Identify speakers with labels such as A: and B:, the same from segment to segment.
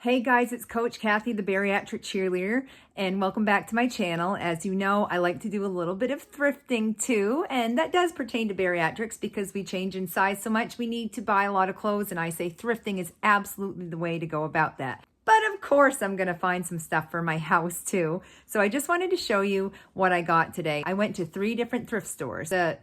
A: Hey guys, it's Coach Kathy, the bariatric cheerleader, and welcome back to my channel. As you know, I like to do a little bit of thrifting too, and that does pertain to bariatrics because we change in size so much we need to buy a lot of clothes, and I say thrifting is absolutely the way to go about that. But of course, I'm gonna find some stuff for my house too. So I just wanted to show you what I got today. I went to 3 different thrift stores. The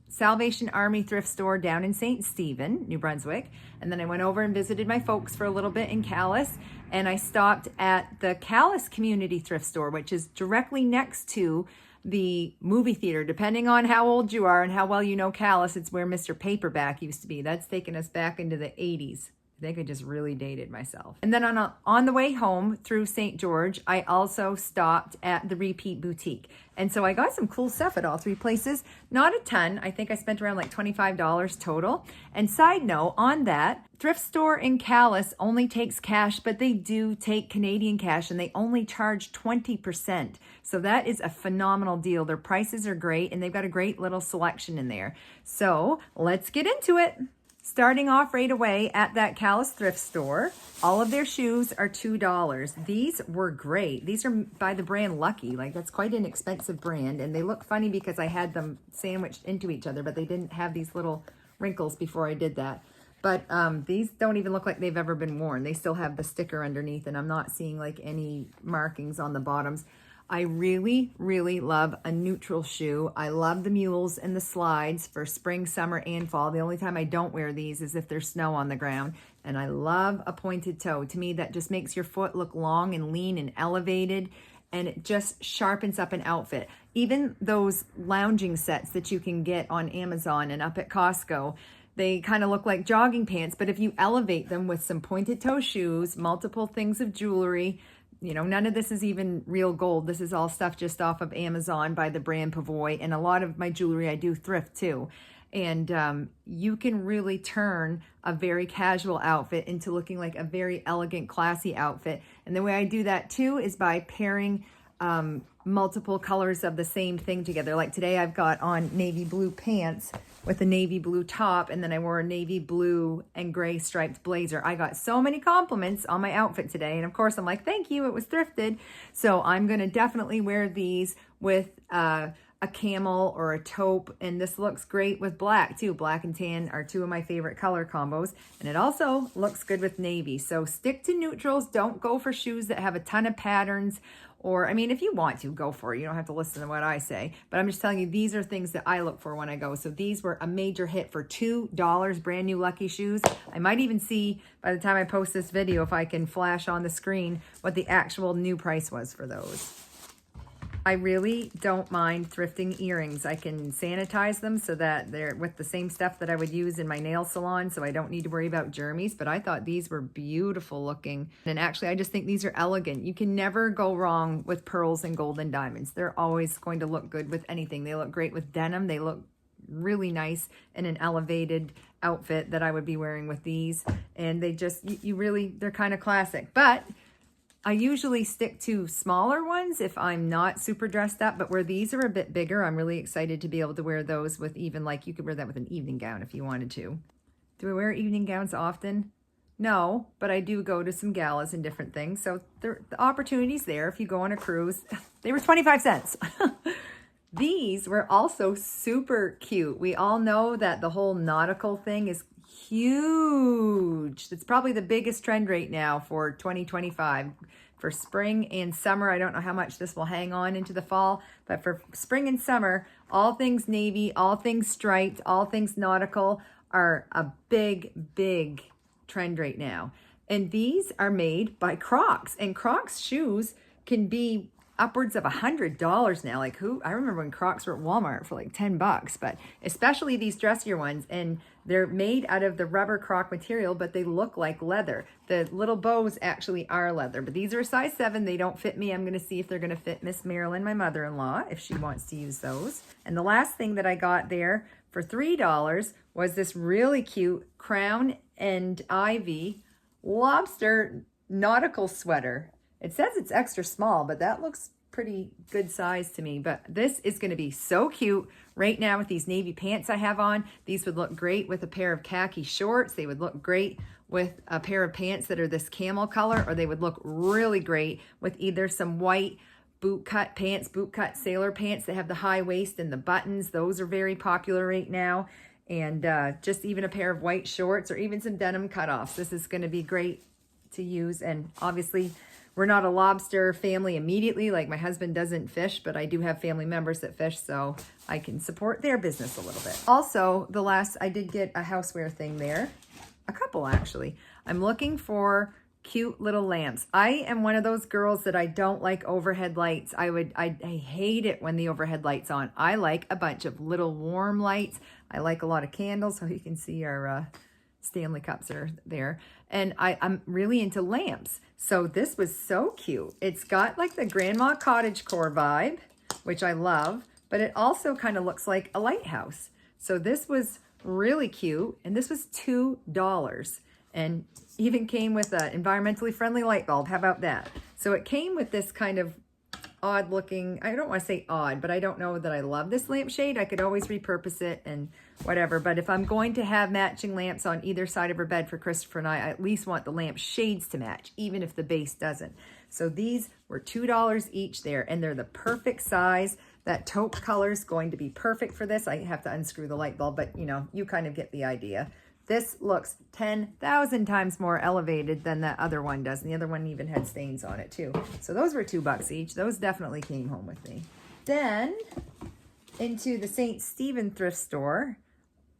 A: Salvation Army thrift store down in St. Stephen, New Brunswick. And then I went over and visited my folks for a little bit in Calais. And I stopped at the Calais Community Thrift Store, which is directly next to the movie theater. Depending on how old you are and how well you know Calais, it's where Mr. Paperback used to be. That's taken us back into the 80s. I think I just really dated myself. And then on the way home through St. George, I also stopped at the Repeat Boutique. And so I got some cool stuff at all 3 places. Not a ton. I think I spent around like $25 total. And side note on that, thrift store in Calais only takes cash, but they do take Canadian cash and they only charge 20%. So that is a phenomenal deal. Their prices are great and they've got a great little selection in there. So let's get into it. Starting off right away at that Calais thrift store, all of their shoes are $2. These were great. These are by the brand Lucky. Like, that's quite an expensive brand, and they look funny because I had them sandwiched into each other, but they didn't have these little wrinkles before I did that. But these don't even look like they've ever been worn. They still have the sticker underneath, and I'm not seeing like any markings on the bottoms. I really, really love a neutral shoe. I love the mules and the slides for spring, summer, and fall. The only time I don't wear these is if there's snow on the ground. And I love a pointed toe. To me, that just makes your foot look long and lean and elevated, and it just sharpens up an outfit. Even those lounging sets that you can get on Amazon and up at Costco, they kind of look like jogging pants, but if you elevate them with some pointed toe shoes, multiple things of jewelry, you know, none of this is even real gold. This is all stuff just off of Amazon by the brand Pavoy. And a lot of my jewelry I do thrift too. And you can really turn a very casual outfit into looking like a very elegant, classy outfit. And the way I do that too is by pairing multiple colors of the same thing together. Like today I've got on navy blue pants with a navy blue top, and then I wore a navy blue and gray striped blazer. I got so many compliments on my outfit today, and of course I'm like, thank you, it was thrifted. So I'm gonna definitely wear these with a camel or a taupe, and this looks great with black too. Black and tan are 2 of my favorite color combos, and it also looks good with navy. So stick to neutrals. Don't go for shoes that have a ton of patterns, or, I mean, if you want to, go for it. You don't have to listen to what I say, but I'm just telling you, these are things that I look for when I go. So these were a major hit for $2, brand new Lucky shoes. I might even see by the time I post this video, if I can flash on the screen what the actual new price was for those. I really don't mind thrifting earrings. I can sanitize them so that they're with the same stuff that I would use in my nail salon, so I don't need to worry about germies, but I thought these were beautiful looking. And actually, I just think these are elegant. You can never go wrong with pearls and gold and diamonds. They're always going to look good with anything. They look great with denim. They look really nice in an elevated outfit that I would be wearing with these. And they just, they're kind of classic. But I usually stick to smaller ones if I'm not super dressed up, but where these are a bit bigger, I'm really excited to be able to wear those with even, like, you could wear that with an evening gown if you wanted to. Do I wear evening gowns often? No, but I do go to some galas and different things. So the opportunity's there if you go on a cruise. They were 25 cents. These were also super cute. We all know that the whole nautical thing is huge. It's probably the biggest trend right now for 2025. For spring and summer, I don't know how much this will hang on into the fall, but for spring and summer, all things navy, all things striped, all things nautical are a big, big trend right now. And these are made by Crocs, and Crocs shoes can be upwards of $100 now. Like, I remember when Crocs were at Walmart for like 10 bucks, but especially these dressier ones, and they're made out of the rubber Croc material, but they look like leather. The little bows actually are leather, but these are a size 7. They don't fit me. I'm going to see if they're going to fit Miss Marilyn, my mother-in-law, if she wants to use those. And the last thing that I got there for $3 was this really cute Crown and Ivy lobster nautical sweater. It says it's extra small, but that looks pretty good size to me. But this is going to be so cute right now with these navy pants I have on. These would look great with a pair of khaki shorts. They would look great with a pair of pants that are this camel color, or they would look really great with either some white boot cut pants, boot cut sailor pants that have the high waist and the buttons. Those are very popular right now. And just even a pair of white shorts or even some denim cutoffs. This is going to be great to use. And obviously we're not a lobster family immediately, like my husband doesn't fish, but I do have family members that fish, so I can support their business a little bit. Also, I did get a houseware thing there, a couple actually. I'm looking for cute little lamps. I am one of those girls that I don't like overhead lights. I hate it when the overhead light's on. I like a bunch of little warm lights. I like a lot of candles, so you can see our Stanley cups are there. And I'm really into lamps. So this was so cute. It's got like the grandma cottagecore vibe, which I love, but it also kind of looks like a lighthouse. So this was really cute, and this was $2. And even came with an environmentally friendly light bulb. How about that? So it came with this kind of odd looking, I don't want to say odd, but I don't know that I love this lampshade. I could always repurpose it and whatever. But if I'm going to have matching lamps on either side of her bed for Christopher and I at least want the lamp shades to match, even if the base doesn't. So these were $2 each there, and they're the perfect size. That taupe color is going to be perfect for this. I have to unscrew the light bulb, but you know, you kind of get the idea. This looks 10,000 times more elevated than that other one does. And the other one even had stains on it too. So those were $2 each. Those definitely came home with me. Then into the St. Stephen thrift store.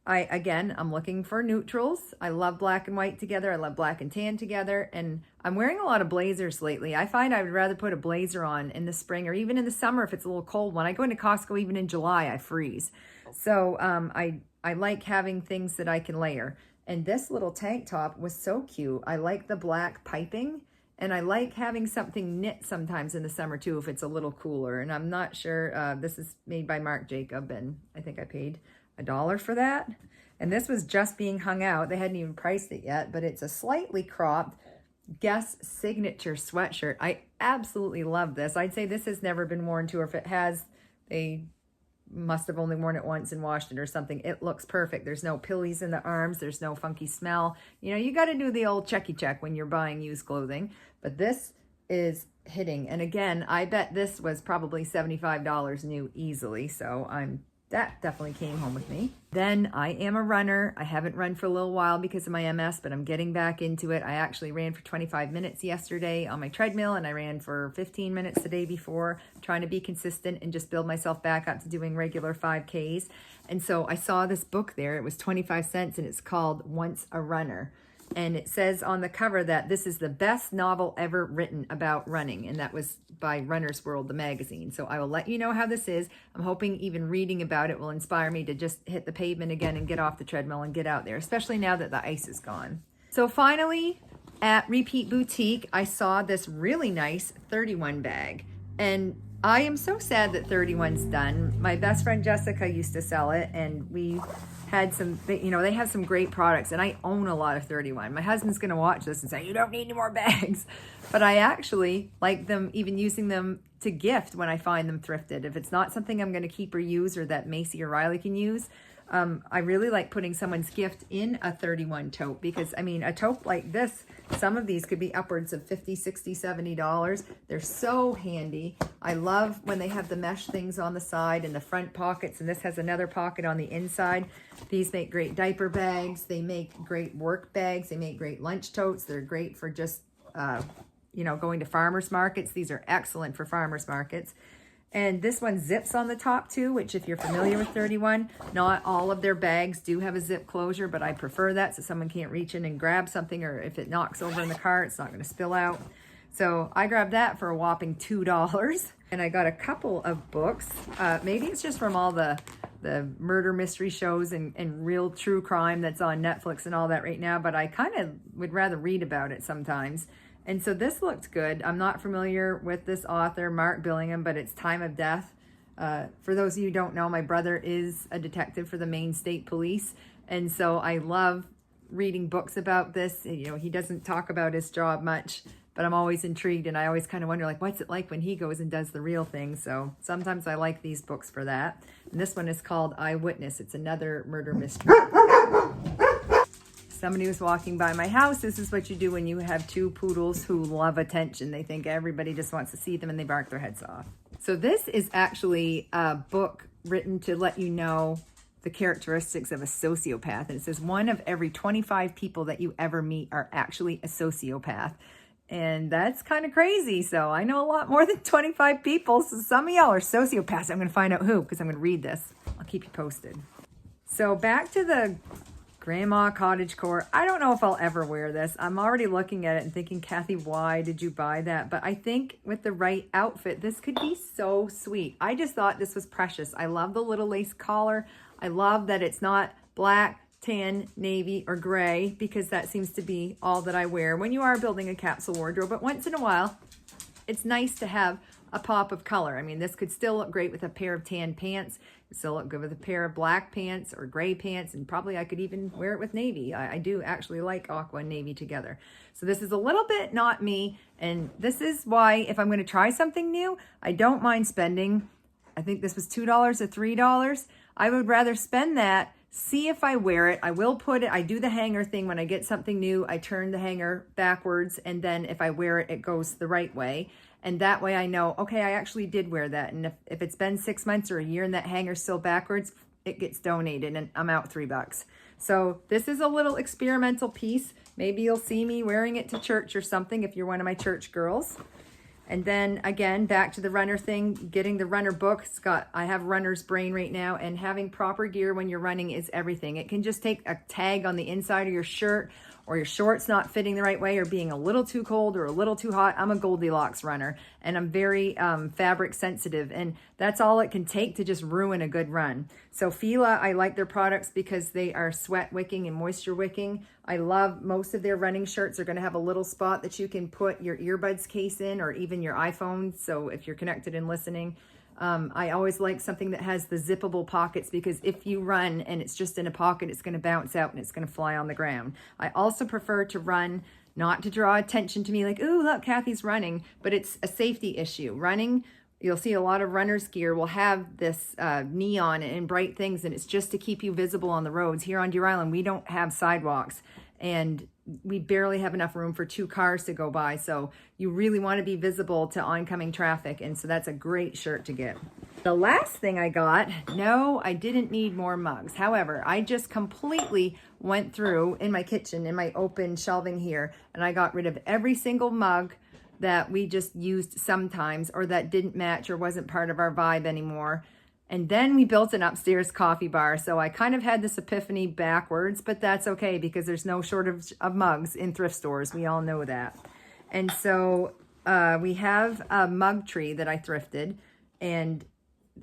A: I'm looking for neutrals. I love black and white together. I love black and tan together. And I'm wearing a lot of blazers lately. I find I would rather put a blazer on in the spring or even in the summer if it's a little cold. When I go into Costco, even in July, I freeze. So I like having things that I can layer. And this little tank top was so cute. I like the black piping, and I like having something knit sometimes in the summer too if it's a little cooler. And I'm not sure, this is made by Marc Jacob, and I think I paid $1 for that. And this was just being hung out. They hadn't even priced it yet, but it's a slightly cropped Guess signature sweatshirt. I absolutely love this. I'd say this has never been worn to, or if it has, they must have only worn it once and washed it or something. It looks perfect. There's no pillies in the arms. There's no funky smell. You know, you got to do the old checky check when you're buying used clothing, but this is hitting. And again, I bet this was probably $75 new easily. So that definitely came home with me. Then I am a runner. I haven't run for a little while because of my MS, but I'm getting back into it. I actually ran for 25 minutes yesterday on my treadmill, and I ran for 15 minutes the day before, trying to be consistent and just build myself back up to doing regular 5Ks. And so I saw this book there. It was 25 cents, and it's called Once a Runner. And it says on the cover that this is the best novel ever written about running. And that was by Runner's World, the magazine. So I will let you know how this is. I'm hoping even reading about it will inspire me to just hit the pavement again and get off the treadmill and get out there, especially now that the ice is gone. So finally, at Repeat Boutique, I saw this really nice 31 bag. And I am so sad that 31's done. My best friend Jessica used to sell it, and we had some, you know, they have some great products, and I own a lot of 31. My husband's going to watch this and say, you don't need any more bags. But I actually like them, even using them to gift when I find them thrifted. If it's not something I'm going to keep or use, or that Macy or Riley can use, I really like putting someone's gift in a 31 tote, because I mean, a tote like this, some of these could be upwards of $50, $60, $70. They're so handy. I love when they have the mesh things on the side and the front pockets, and this has another pocket on the inside. These make great diaper bags. They make great work bags. They make great lunch totes. They're great for just, you know, going to farmers markets. These are excellent for farmers markets. And this one zips on the top too, which if you're familiar with 31, not all of their bags do have a zip closure, but I prefer that so someone can't reach in and grab something, or if it knocks over in the car, it's not going to spill out. So I grabbed that for a whopping $2. And I got a couple of books. Maybe it's just from all the murder mystery shows and real true crime that's on Netflix and all that right now, but I kind of would rather read about it sometimes. And so this looked good. I'm not familiar with this author, Mark Billingham, but it's Time of Death. For those of you who don't know, my brother is a detective for the Maine State Police. And so I love reading books about this. You know, he doesn't talk about his job much, but I'm always intrigued, and I always kind of wonder, like, what's it like when he goes and does the real thing? So sometimes I like these books for that. And this one is called Eyewitness. It's another murder mystery. somebody was walking by my house. This is what you do when you have two poodles who love attention. They think everybody just wants to see them and they bark their heads off. So this is actually a book written to let you know the characteristics of a sociopath. And it says 1 of every 25 people that you ever meet are actually a sociopath. And that's kind of crazy. So I know a lot more than 25 people. So some of y'all are sociopaths. I'm going to find out who, because I'm going to read this. I'll keep you posted. So back to the grandma cottagecore. I don't know if I'll ever wear this. I'm already looking at it and thinking, Kathy, why did you buy that? But I think with the right outfit, this could be so sweet. I just thought this was precious. I love the little lace collar. I love that it's not black, tan, navy, or gray, because that seems to be all that I wear when you are building a capsule wardrobe. But once in a while, it's nice to have a pop of color. I mean, this could still look great with a pair of tan pants. It still look good with a pair of black pants or gray pants, and probably I could even wear it with navy. I do actually like aqua and navy together. So this is a little bit not me, and this is why if I'm going to try something new, I don't mind spending, I think this was $2 or $3. I would rather spend that, see if I wear it. I will put it, I do the hanger thing when I get something new. I turn the hanger backwards, and then if I wear it, it goes the right way. And that way I know, okay, I actually did wear that. And if it's been 6 months or a year and that hanger's still backwards, it gets donated and I'm out $3. So this is a little experimental piece. Maybe you'll see me wearing it to church or something if you're one of my church girls. And then again, back to the runner thing, getting the runner book. I have runner's brain right now, and having proper gear when you're running is everything. It can just take a tag on the inside of your shirt, or your shorts not fitting the right way, or being a little too cold or a little too hot. I'm a Goldilocks runner, and I'm very fabric sensitive, and that's all it can take to just ruin a good run. So Fila, I like their products because they are sweat wicking and moisture wicking. I love most of their running shirts are going to have a little spot that you can put your earbuds case in, or even your iPhone. So if you're connected and listening, I always like something that has the zippable pockets, because if you run and it's just in a pocket, it's going to bounce out and it's going to fly on the ground. I also prefer to run not to draw attention to me like, ooh, look, Kathy's running, but it's a safety issue. Running, you'll see a lot of runner's gear will have this neon and bright things, and it's just to keep you visible on the roads. Here on Deer Island, we don't have sidewalks, and we barely have enough room for 2 cars to go by. So you really want to be visible to oncoming traffic. And so that's a great shirt to get. The last thing I got, no, I didn't need more mugs. However, I just completely went through in my kitchen, in my open shelving here, and I got rid of every single mug that we just used sometimes, or that didn't match or wasn't part of our vibe anymore. And then we built an upstairs coffee bar. So I kind of had this epiphany backwards, but that's okay, because there's no shortage of mugs in thrift stores. We all know that. And so we have a mug tree that I thrifted, and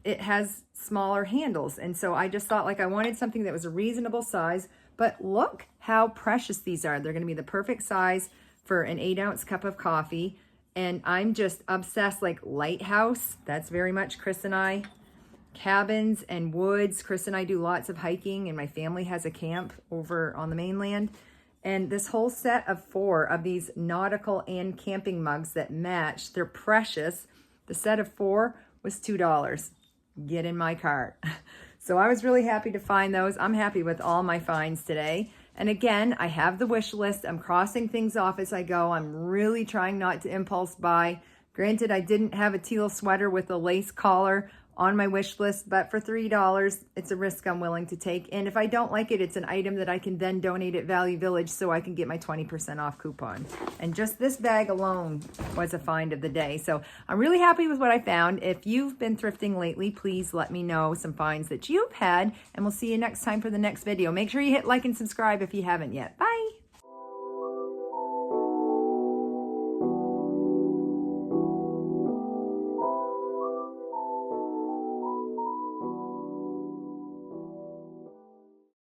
A: it has smaller handles. And so I just thought, like, I wanted something that was a reasonable size, but look how precious these are. They're going to be the perfect size for an 8-ounce cup of coffee. And I'm just obsessed. Like Lighthouse, that's very much Chris and I. Cabins and woods. Chris and I do lots of hiking, and my family has a camp over on the mainland. And this whole set of 4 of these nautical and camping mugs that match, they're precious. The set of 4 was $2. Get in my cart. So I was really happy to find those. I'm happy with all my finds today. And again, I have the wish list. I'm crossing things off as I go. I'm really trying not to impulse buy. Granted, I didn't have a teal sweater with a lace collar on my wish list, but for $3, it's a risk I'm willing to take. And if I don't like it, it's an item that I can then donate at Value Village, so I can get my 20% off coupon. And just this bag alone was a find of the day. So I'm really happy with what I found. If you've been thrifting lately, please let me know some finds that you've had, and we'll see you next time for the next video. Make sure you hit like and subscribe if you haven't yet. Bye.